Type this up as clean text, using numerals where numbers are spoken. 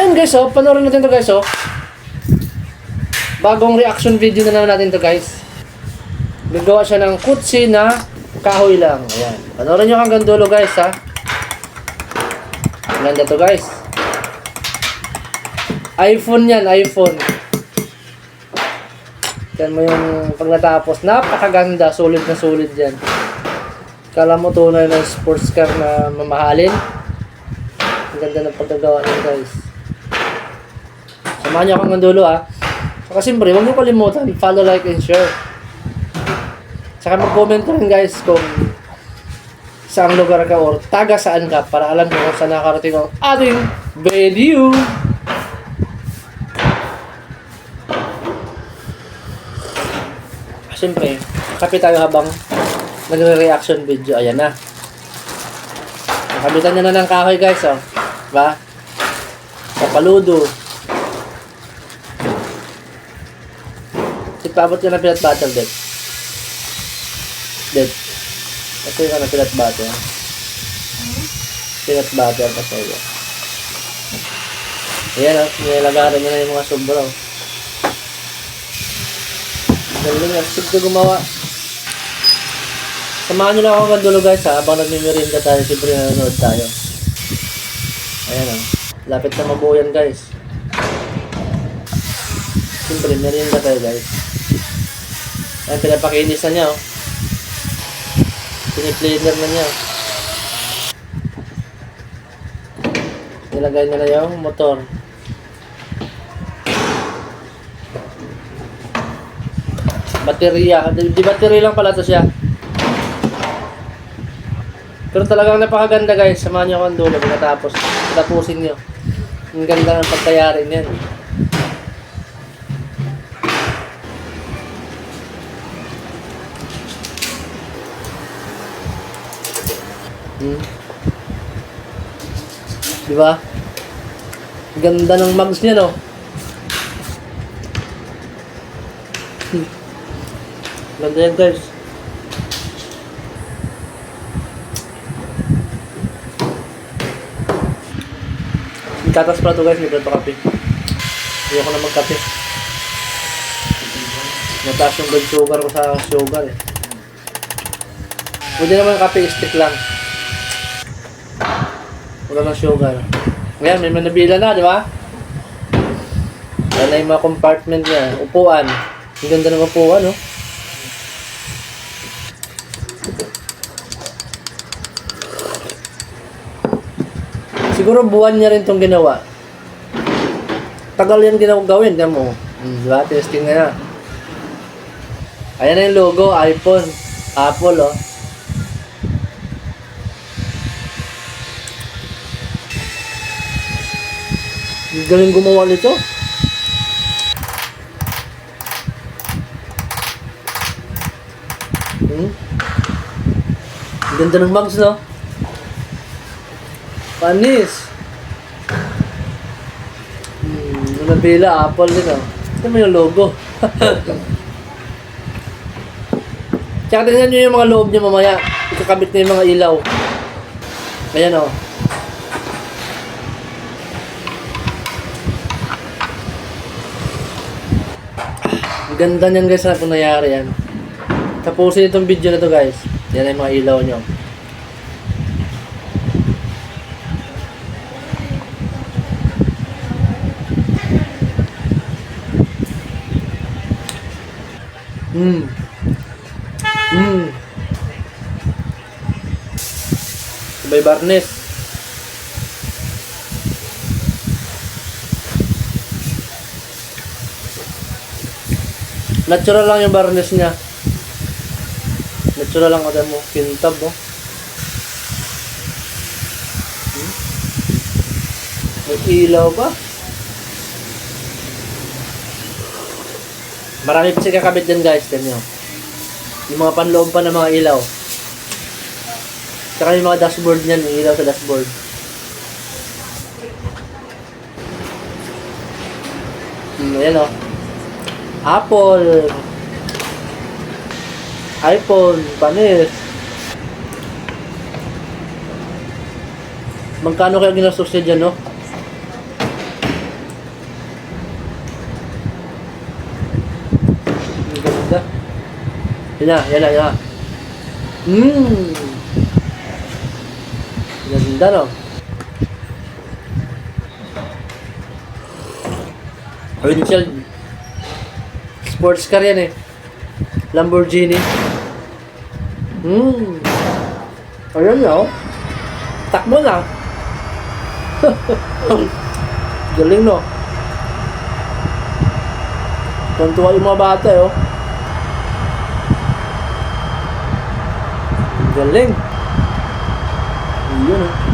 Ayun guys, oh, panoorin natin to guys, oh. Bagong reaction video na naman natin to guys. Nagawa siya ng kutsi na kahoy lang. Ayan. Panoorin nyo hanggang dulo guys, ha. Ganda to guys. iPhone yan, iPhone. Yan mo yung pag natapos. Napakaganda, sulit na sulit yan. Kala mo tunay na sports car na mamahalin. Ang ganda ng pagkagawa niya guys. Samahan niyo ako hanggang dulo, ha. Saka siyempre, huwag niyo kalimutan, follow, like, and share. Saka mag-comment ko rin guys kung saang lugar ka or taga saan ka para alam ko kung saan nakarating ang ating video. Siyempre, kape tayo habang nagre-reaction video. Ayan na. Nakabitan niya na ng kahoy guys, oh. Diba? Papaludo. Paabot ka ng peanut butter, Dad. Dad. Ito yung na peanut butter. Peanut butter pa sa'yo. Ayan, oh. Nilagaran niya na yung mga sobra, oh. Galing nga. Sige gumawa. Samahan nyo lang ako hanggang dulo, guys, ha. Habang nagmimirinda tayo, siyempre nanonood tayo. Ayan, oh. Lapit na mabuo yan, guys. Siyempre, merienda tayo, guys. Ayan, pinapakinis na niya, oh. Piniplaner na niya. Nilagay na yung motor. Baterya. Di battery lang pala to siya. Pero talagang napakaganda guys. Samahan niyo ako ang dulo. Tapusin niyo. Ang ganda ng pagkayari niyan. Diba? Ganda ng mugs niya, no? Ganda yan, guys. May katas pala to, guys. May pa kape. Hindi ako na magkape. Nataas yung blood sugar ko sa sugar, eh. Pwede naman kape, stick lang. Wala ng sugar. Ngayon, may manabila na, di ba? Yan na yung mga compartment niya. Upuan. Ang ganda ng upuan, no? Siguro buwan niya rin itong ginawa. Tagal yan gawin. Diyan mo. Diba? Testing na yan. Ayan na yung logo. iPhone. Apple, oh. Galing gumawa nito. Ganda ng mugs, no? Panis. Nabila, Apple din, oh. Ito mo yung logo. Tsaka tingnan nyo yung mga loob nyo mamaya. Ikakabit na yung mga ilaw. Ayan, oh. Ganda niyan guys kung nangyari yan. Tapusin itong video na to guys. Yan ay mga ilaw nyo. Sabay barnes. Natural lang yung barnes niya. Natural lang ako mo. Kintab, oh. May ilaw pa. Marami pa siya kakabit dyan guys. Tignan nyo. Yung mga panloob pa ng mga ilaw. Tsaka yung mga dashboard niyan. Yung ilaw sa dashboard. Ayan, oh. Apple, iPhone, panis. Magkano kaya ginastos niya dyan, no? Yan na, yan na, yan na. Ganda, no? Windshield. Sports car yan eh. Lamborghini. Ayun na, oh. Takbo na. Galing, no? Tuntua yung mga bata, oh. Galing. Yun, oh.